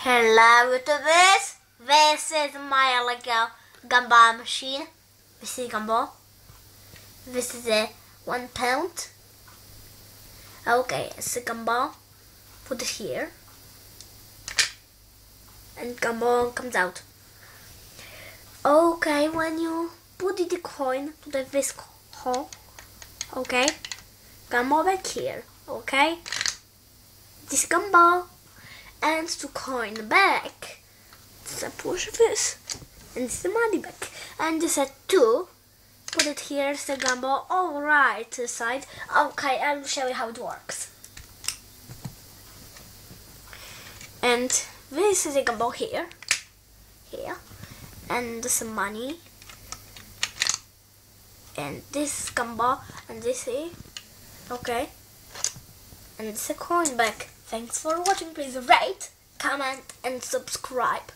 Hello YouTubers, this is my Lego gumball machine. This is gumball. This is a £1. Okay, it's a gumball. Put it here. And gumball comes out. Okay, when you put the coin to the this hole, okay, gumball back here, okay? This gumball and to coin back. So push this and it's the money back. And this is 2. Put it here, it's the gumball all right side. Okay, I'll show you how it works. And this is a gumball here, and this is money. And this gumball and this is okay. And it's a coin back. Thanks for watching. Please rate, comment and subscribe.